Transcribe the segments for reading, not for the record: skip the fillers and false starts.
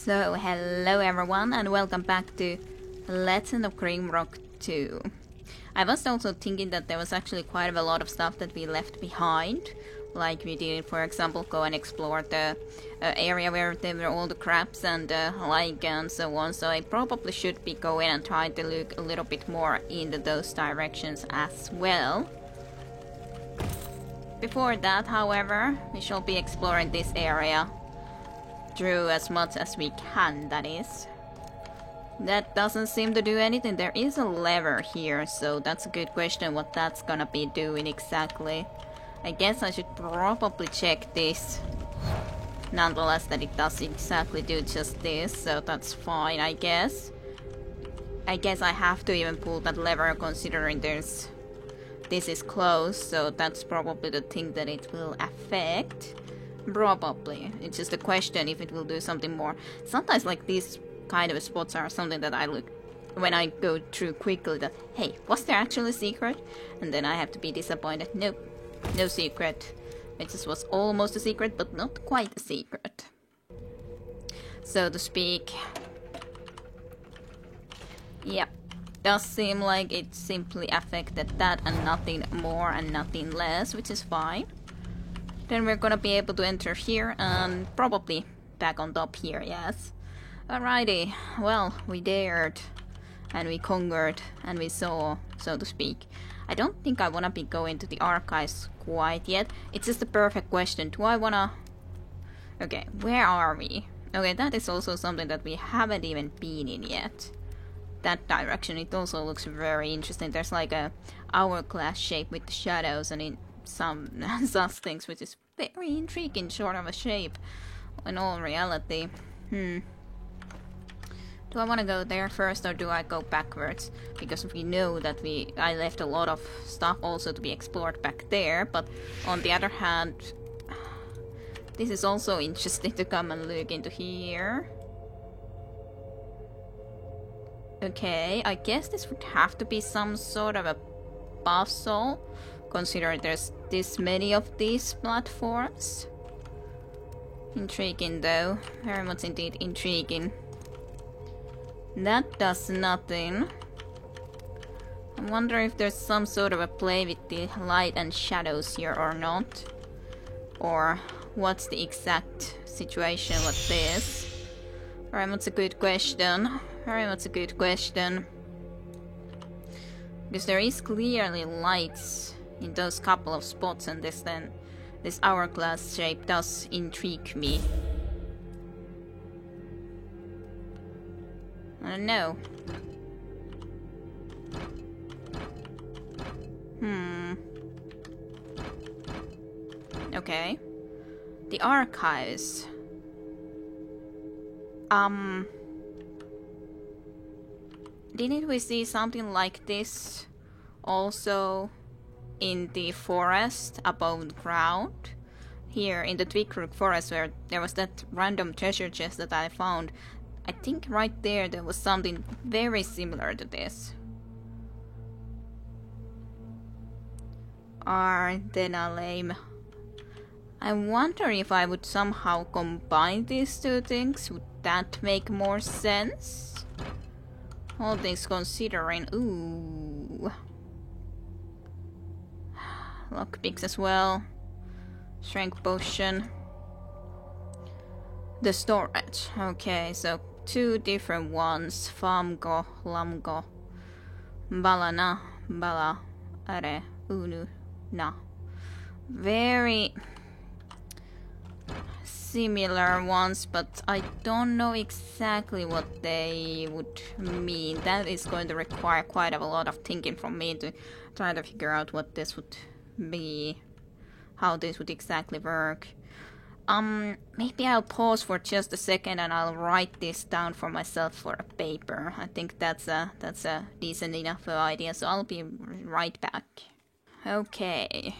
So, hello everyone and welcome back to Legend of Grimrock 2. I was also thinking that there was actually quite a lot of stuff that we left behind. Like we did, for example, go and explore the area where there were all the crabs and like and so on. So I probably should be going and trying to look a little bit more into those directions as well. Before that, however, we shall be exploring this area through as much as we can, that is. That doesn't seem to do anything. There is a lever here, so that's a good question what that's gonna be doing exactly. I guess I should probably check this. Nonetheless, that it does exactly do just this, so that's fine, I guess. I guess I have to even pull that lever considering this is closed, so that's probably the thing that it will affect. Probably. It's just a question if it will do something more. Sometimes like these kind of spots are something that I look when I go through quickly that, hey, was there actually a secret? And then I have to be disappointed. Nope, no secret. It just was almost a secret, but not quite a secret, so to speak. Yep. Does seem like it simply affected that and nothing more and nothing less, which is fine. Then we're gonna be able to enter here and probably back on top here, yes. Alrighty, well, we dared and we conquered and we saw, so to speak. I don't think I wanna be going to the archives quite yet. It's just a perfect question. Do I wanna... Okay, where are we? Okay, that is also something that we haven't even been in yet. That direction, it also looks very interesting. There's like a hourglass shape with the shadows and in some such things, which is very intriguing sort of a shape in all reality. Do I want to go there first or do I go backwards? Because we know that I left a lot of stuff also to be explored back there, but on the other hand, this is also interesting to come and look into here. Okay, I guess this would have to be some sort of a puzzle, considering there's this many of these platforms. Intriguing though, very much indeed intriguing. That does nothing. I wonder if there's some sort of a play with the light and shadows here or not. Or what's the exact situation with this? Very much a good question. Very much a good question. Because there is clearly lights in those couple of spots, and this hourglass shape does intrigue me. I don't know. Okay. The archives. Didn't we see something like this also in the forest above the ground? Here in the Twickrook forest where there was that random treasure chest that I found. I think right there was something very similar to this. Ardena lame. I wonder if I would somehow combine these two things. Would that make more sense? All things considering. Ooh. Lockpicks as well. Strength potion. The storage. Okay, so two different ones. Famgo, Lamgo. Balana, Bala, Are, Unu, Na. Very similar ones, but I don't know exactly what they would mean. That is going to require quite a lot of thinking from me to try to figure out what this would be, how this would exactly work. Maybe I'll pause for just a second and I'll write this down for myself for a paper. I think that's a decent enough idea, so I'll be right back. Okay,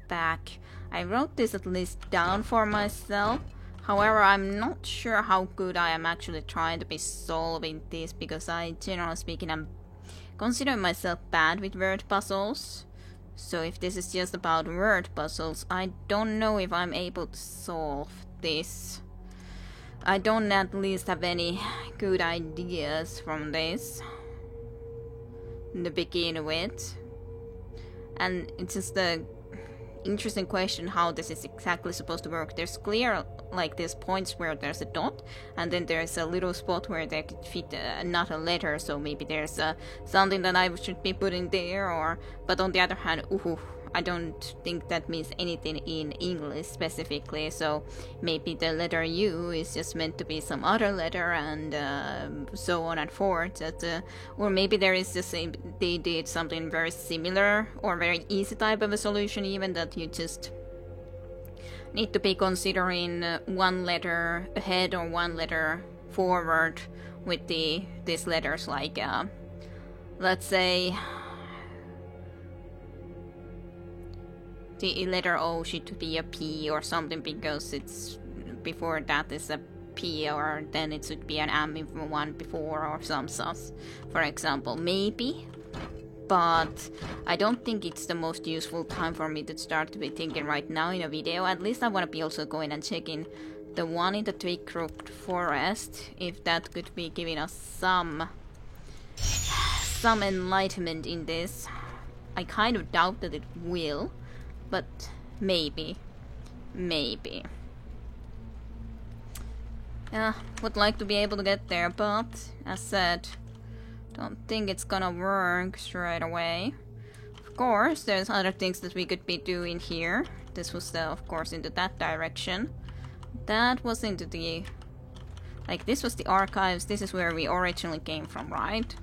back. I wrote this at least down for myself. However, I'm not sure how good I am actually trying to be solving this, because I, generally speaking, I'm considering myself bad with word puzzles. So if this is just about word puzzles, I don't know if I'm able to solve this. I don't at least have any good ideas from this to begin with. And it's just the interesting question how this is exactly supposed to work. There's clear, like, there's points where there's a dot, and then there's a little spot where they could fit not a letter, so maybe there's something that I should be putting there, or... But on the other hand, I don't think that means anything in English specifically, so maybe the letter U is just meant to be some other letter, and so on and forth. Or maybe there is just they did something very similar or very easy type of a solution, even that you just need to be considering one letter ahead or one letter forward with these letters, like let's say the letter O should be a P or something, because it's before that is a P, or then it should be an M if one before, or some such, for example, maybe. But I don't think it's the most useful time for me to start to be thinking right now in a video. At least I want to be also going and checking the one in the Twickroot Forest, if that could be giving us some enlightenment in this. I kind of doubt that it will, but maybe. Yeah, would like to be able to get there, but as said, don't think it's gonna work straight away. Of course, there's other things that we could be doing here. This was of course into that direction. That was into the... Like, this was the archives. This is where we originally came from, right?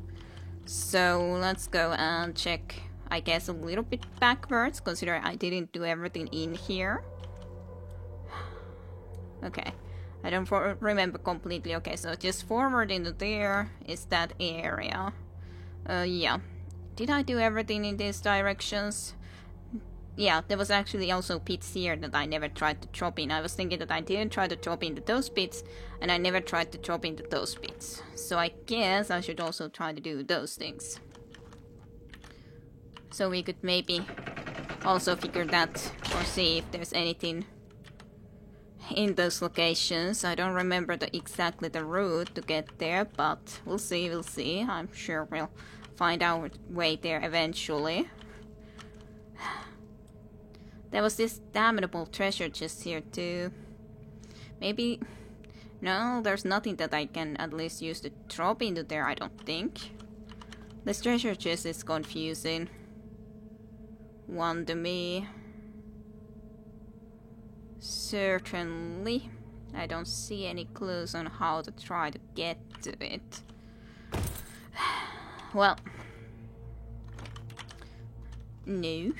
So let's go and check, I guess, a little bit backwards, considering I didn't do everything in here. Okay, I don't remember completely. Okay, so just forward into there is that area. Yeah. Did I do everything in these directions? Yeah, there was actually also pits here that I never tried to drop in. I was thinking that I didn't try to drop into those pits, and I never tried to drop into those pits. So I guess I should also try to do those things. So we could maybe also figure that, or see if there's anything in those locations. I don't remember exactly the route to get there, but we'll see. I'm sure we'll find our way there eventually. There was this damnable treasure chest here too. Maybe... No, there's nothing that I can at least use to drop into there, I don't think. This treasure chest is confusing one to me. Certainly. I don't see any clues on how to try to get to it. Well. No.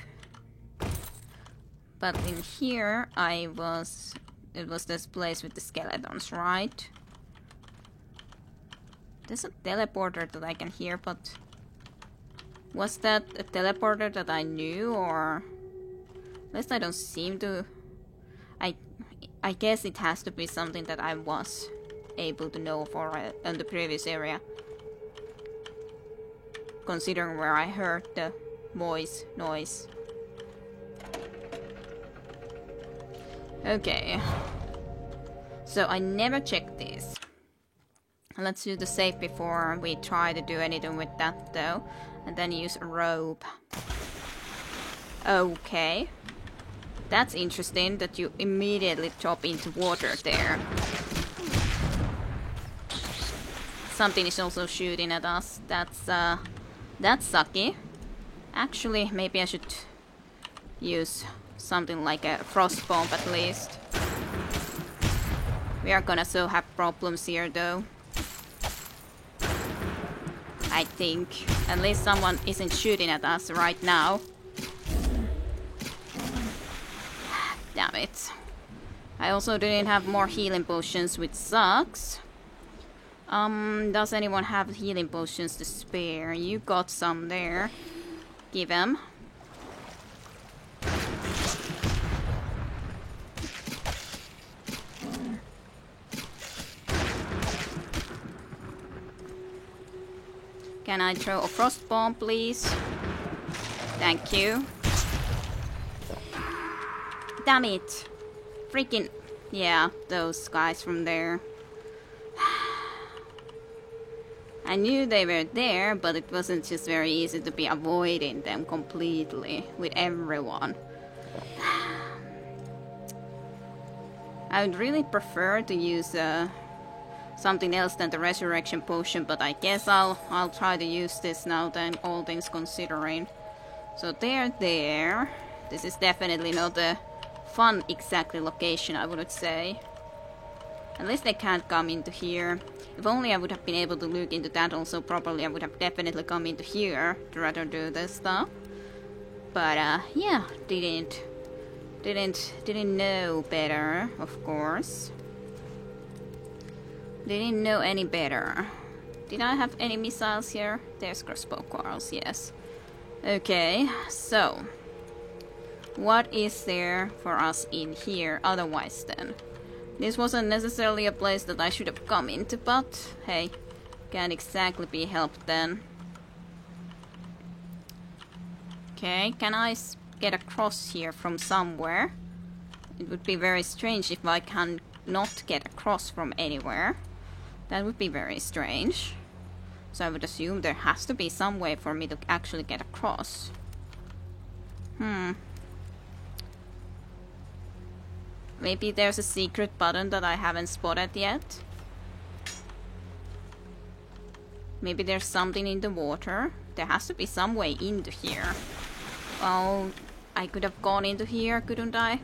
But in here, it was this place with the skeletons, right? There's a teleporter that I can hear, but was that a teleporter that I knew, or at least I don't seem to. I guess it has to be something that I was able to know for in the previous area, considering where I heard the noise. Okay, so I never checked this. Let's do the save before we try to do anything with that though, and then use a rope. Okay, that's interesting that you immediately drop into water there. Something is also shooting at us. That's sucky. Actually, maybe I should use something like a frost bomb at least. We are gonna so have problems here though. I think. At least someone isn't shooting at us right now. Damn it. I also didn't have more healing potions, which sucks. Does anyone have healing potions to spare? You got some there. Give them. Can I throw a frost bomb, please? Thank you. Damn it. Freaking... Yeah, those guys from there. I knew they were there, but it wasn't just very easy to be avoiding them completely with everyone. I would really prefer to use something else than the resurrection potion, but I guess I'll try to use this now then, all things considering. So they're there. This is definitely not a fun exactly location, I would say. At least they can't come into here. If only I would have been able to look into that also properly, I would have definitely come into here to rather do this stuff. But yeah, didn't know better, of course. Didn't know any better. Did I have any missiles here? There's crossbow quarrels, yes. Okay, so what is there for us in here otherwise then? This wasn't necessarily a place that I should have come into, but hey, can't exactly be helped then. Okay, can I get across here from somewhere? It would be very strange if I can not get across from anywhere. That would be very strange. So I would assume there has to be some way for me to actually get across. Maybe there's a secret button that I haven't spotted yet. Maybe there's something in the water. There has to be some way into here. Oh, I could have gone into here, couldn't I?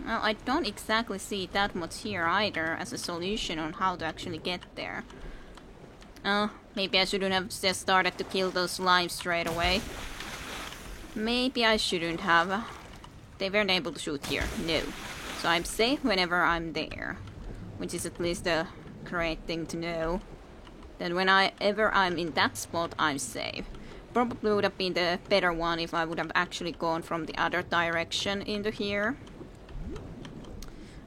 Well, I don't exactly see that much here either as a solution on how to actually get there. Oh, maybe I shouldn't have just started to kill those slimes straight away. Maybe I shouldn't have. They weren't able to shoot here, no. So I'm safe whenever I'm there. Which is at least a great thing to know. That whenever I'm in that spot, I'm safe. Probably would have been the better one if I would have actually gone from the other direction into here.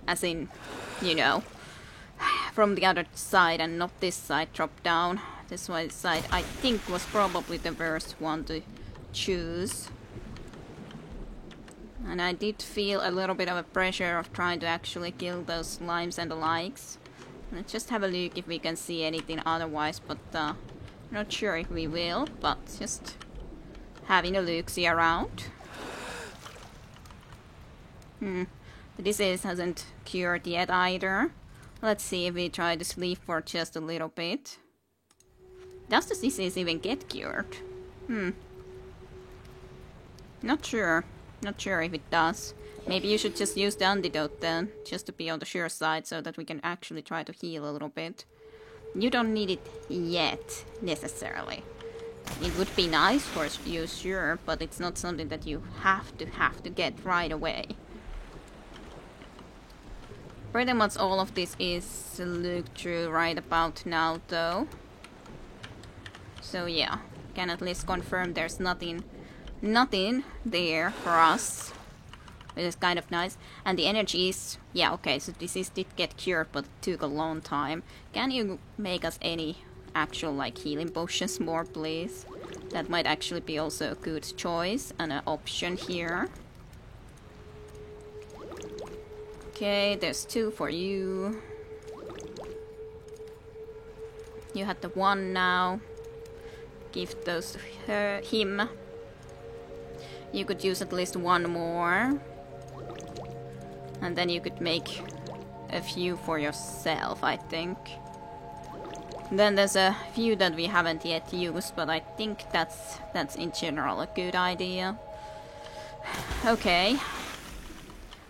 As in, you know, from the other side and not this side, drop down. This side I think was probably the worst one to choose. And I did feel a little bit of a pressure of trying to actually kill those slimes and the likes. Let's just have a look if we can see anything otherwise, but not sure if we will, but just having a look-see around. The disease hasn't cured yet either. Let's see if we try to sleep for just a little bit. Does the disease even get cured? Not sure. Not sure if it does. Maybe you should just use the antidote then, just to be on the sure side, so that we can actually try to heal a little bit. You don't need it yet, necessarily. It would be nice for you, sure, but it's not something that you have to get right away. Pretty much all of this is looked through right about now, though. So yeah, can at least confirm there's nothing there for us, which is kind of nice. And the energy is, yeah, okay, so disease did get cured, but it took a long time. Can you make us any actual like healing potions more, please? That might actually be also a good choice and an option here. Okay, there's 2 for you. You had the 1 now. Give those to him. You could use at least 1 more. And then you could make a few for yourself, I think. Then there's a few that we haven't yet used, but I think that's in general a good idea. Okay.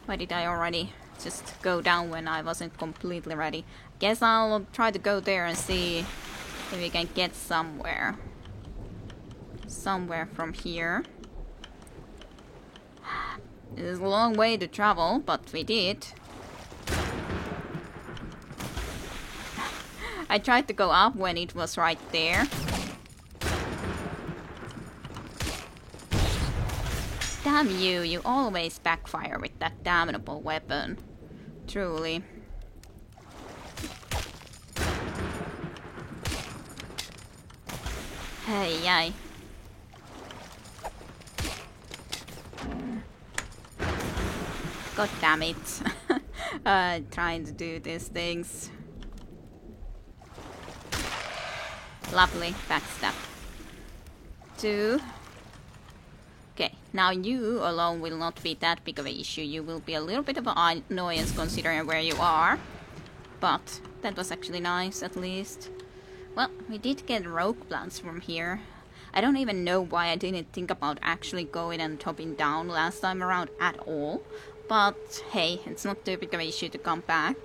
Why did I already just go down when I wasn't completely ready? Guess I'll try to go there and see if we can get somewhere. Somewhere from here. It is a long way to travel, but we did. I tried to go up when it was right there. Damn you, you always backfire with that damnable weapon. Truly. Hey, yay. God damn it. Trying to do these things. Lovely. Backstab. 2. Okay, now you alone will not be that big of an issue. You will be a little bit of an annoyance considering where you are. But that was actually nice, at least. Well, we did get rogue plants from here. I don't even know why I didn't think about actually going and topping down last time around at all. But hey, it's not too big of an issue to come back.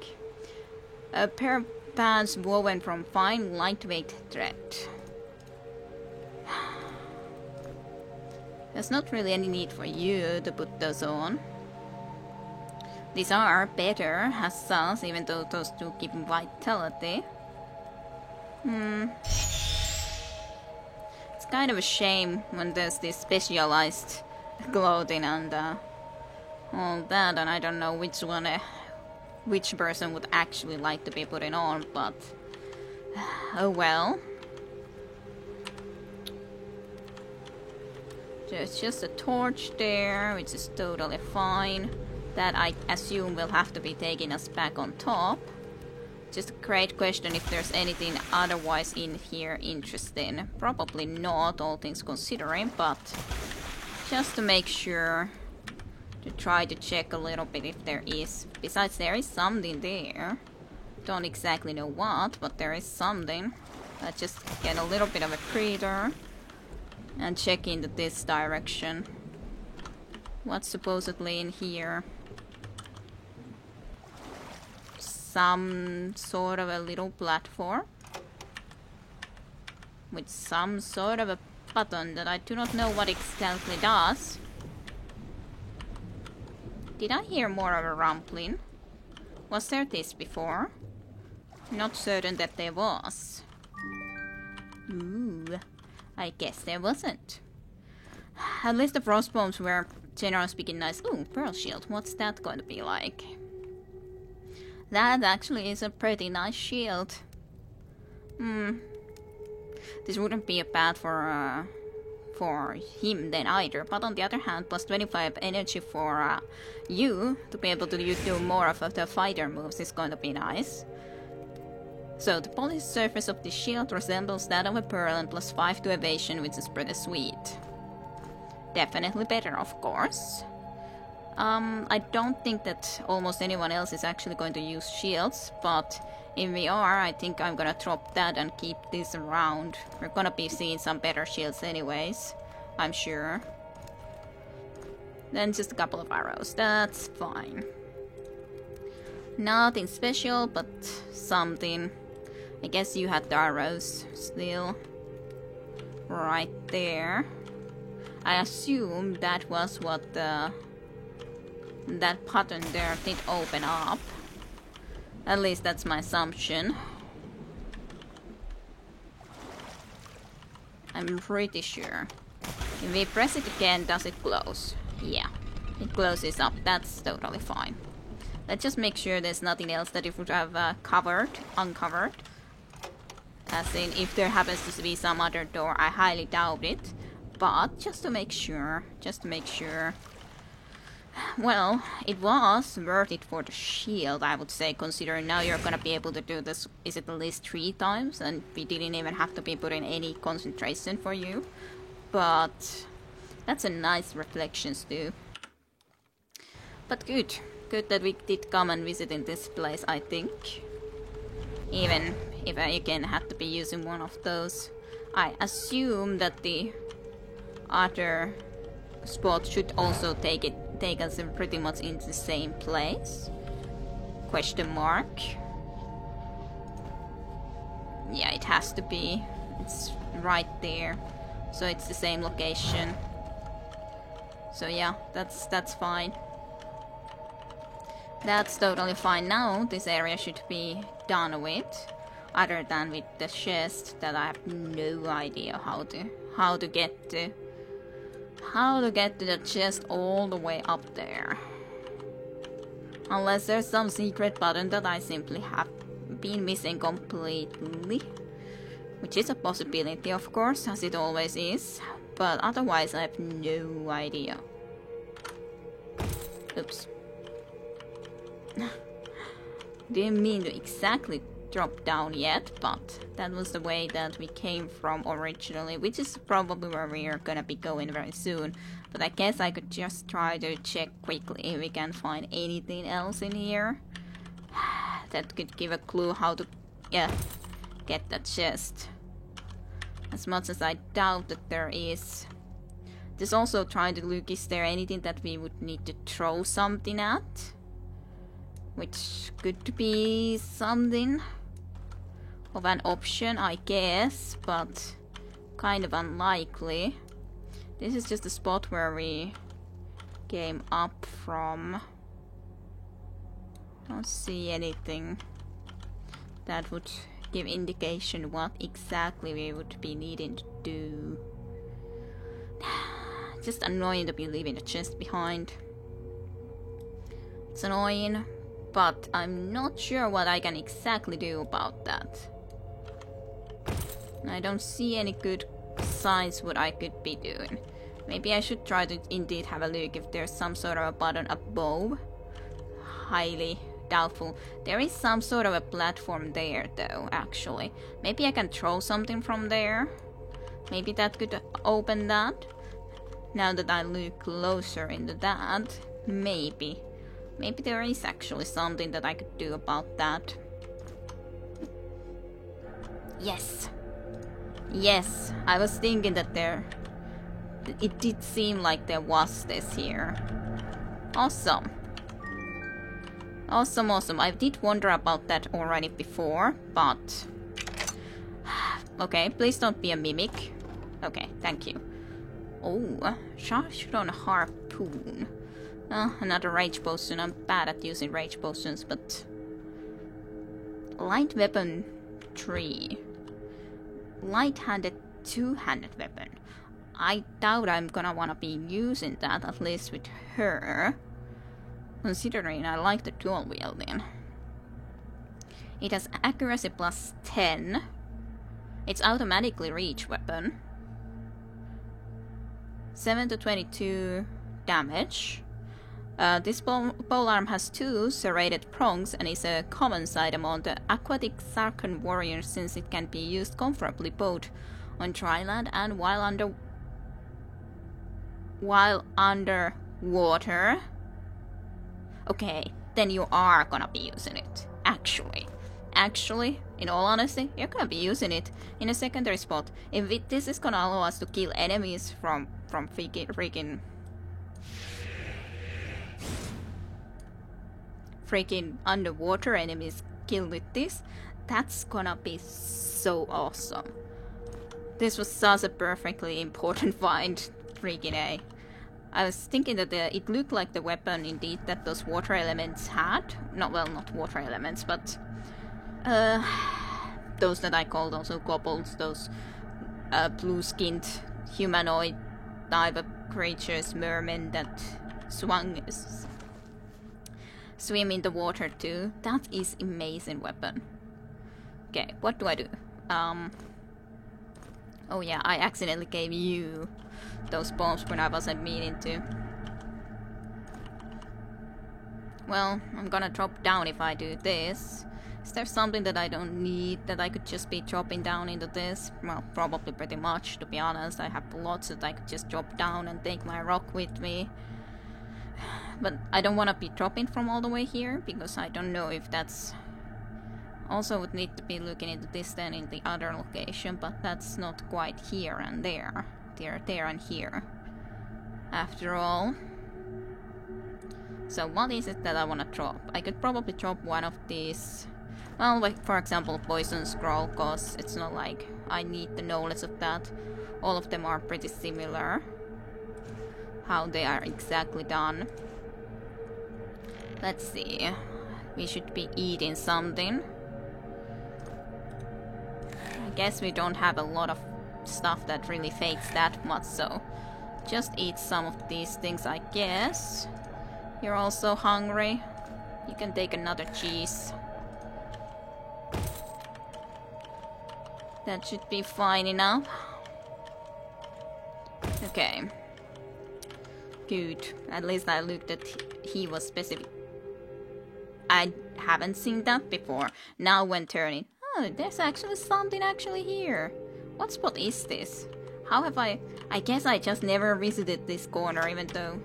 A pair of pants woven from fine lightweight thread. There's not really any need for you to put those on. These are better as cells, even though those two give vitality. It's kind of a shame when there's this specialized clothing and all that, and I don't know which one, which person would actually like to be putting on, but oh well. There's just a torch there, which is totally fine. That I assume will have to be taking us back on top. Just a great question if there's anything otherwise in here interesting. Probably not, all things considering, but just to make sure, to try to check a little bit if there is. Besides, there is something there. Don't exactly know what, but there is something. Let's just get a little bit of a breather and check into this direction. What's supposedly in here? Some sort of a little platform with some sort of a button that I do not know what exactly does. Did I hear more of a rumbling? Was there this before? Not certain that there was. Ooh, I guess there wasn't. At least the frostbones were, generally speaking, nice. Ooh, pearl shield. What's that going to be like? That actually is a pretty nice shield. This wouldn't be a bad for him then either. But on the other hand, plus 25 energy for you to be able to do more of the fighter moves is going to be nice. So the polished surface of the shield resembles that of a pearl and plus 5 to evasion, which is pretty sweet. Definitely better, of course. I don't think that almost anyone else is actually going to use shields, but if we are, I think I'm gonna drop that and keep this around. We're gonna be seeing some better shields anyways, I'm sure. Then just a couple of arrows, that's fine. Nothing special, but something. I guess you had the arrows still. Right there. I assume that was what that button there did open up. At least that's my assumption. I'm pretty sure. If we press it again, does it close? Yeah, it closes up. That's totally fine. Let's just make sure there's nothing else that it would have uncovered. As in, if there happens to be some other door, I highly doubt it. But just to make sure, well, it was worth it for the shield, I would say, considering now you're gonna be able to do this, is it at least 3 times? And we didn't even have to be putting any concentration for you. But that's a nice reflections too. But good that we did come and visit in this place, I think. Even if I again had to be using one of those. I assume that the other spot should also take us pretty much into the same place. Question mark. Yeah, it has to be. It's right there. So it's the same location. So yeah, that's fine. That's totally fine. Now this area should be done with. Other than with the chest that I have no idea how to get to. How to get to the chest all the way up there. Unless there's some secret button that I simply have been missing completely. Which is a possibility, of course, as it always is. But otherwise I have no idea. Oops. Didn't mean to exactly drop down yet, but that was the way that we came from originally, which is probably where we are gonna be going very soon. But I guess I could just try to check quickly if we can find anything else in here that could give a clue how to, yeah, get that chest. As much as I doubt that there is. Just also trying to look, is there anything that we would need to throw something at? Which could be something of an option, I guess, but kind of unlikely. This is just the spot where we came up from. I don't see anything that would give indication what exactly we would be needing to do. Just annoying to be leaving the chest behind. It's annoying, but I'm not sure what I can exactly do about that. I don't see any good signs what I could be doing. Maybe I should try to indeed have a look if there's some sort of a button above. Highly doubtful. There is some sort of a platform there though, actually. Maybe I can throw something from there. Maybe that could open that. Now that I look closer into that, maybe there is actually something that I could do about that. Yes, I was thinking that it did seem like there was this here. Awesome. I did wonder about that already before, but okay, please don't be a mimic. Okay, thank you. Oh, Sharpshooter harpoon. Another rage potion. I'm bad at using rage potions, but light weapon 3. Light-handed, two-handed weapon. I doubt I'm gonna wanna be using that, at least with her. Considering I like the dual wielding. It has accuracy plus 10. It's automatically reach weapon. 7 to 22 damage. This polearm has 2 serrated prongs and is a common sight among the aquatic Sarkhan warriors since it can be used comfortably both on dry land and while underwater. Okay, then you are gonna be using it. Actually, in all honesty, you're gonna be using it in a secondary spot. If this is gonna allow us to kill enemies from freaking underwater enemies killed with this, that's gonna be so awesome. This was such a perfectly important find, freaking A. I was thinking that it looked like the weapon indeed that those water elements had. Not water elements, but those that I called also kobolds, those blue-skinned humanoid type of creatures, mermen that swim in the water too. That is amazing weapon. Okay, what do I do? Oh yeah, I accidentally gave you those bombs when I wasn't meaning to. Well, I'm gonna drop down if I do this. Is there something that I don't need that I could just be dropping down into this? Well, probably pretty much, to be honest. I have lots that I could just drop down and take my rock with me. But I don't want to be dropping from all the way here, because I don't know if that's... Also would need to be looking into this then in the other location, but that's not quite here and there. They're there and here. After all. So what is it that I want to drop? I could probably drop one of these... Well, like for example, Poison Scroll, cause it's not like I need the knowledge of that. All of them are pretty similar. How they are exactly done. Let's see. We should be eating something. I guess we don't have a lot of stuff that really fades that much, so just eat some of these things, I guess. You're also hungry. You can take another cheese. That should be fine enough. Okay. Good. At least I looked at he was specific. I haven't seen that before. Now when turning, oh, there's actually something actually here. What spot is this? How have I guess I just never visited this corner, even though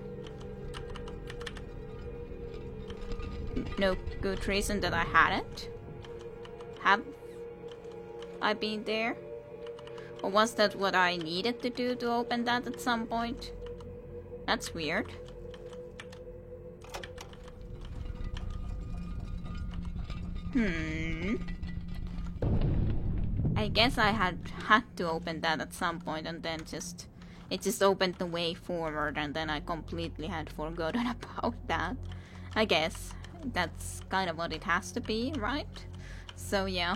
no good reason that I hadn't. Have I been there? Or was that what I needed to do to open that at some point? That's weird. I guess I had to open that at some point, and then it just opened the way forward, and then I completely had forgotten about that. I guess that's kind of what it has to be, right? So yeah.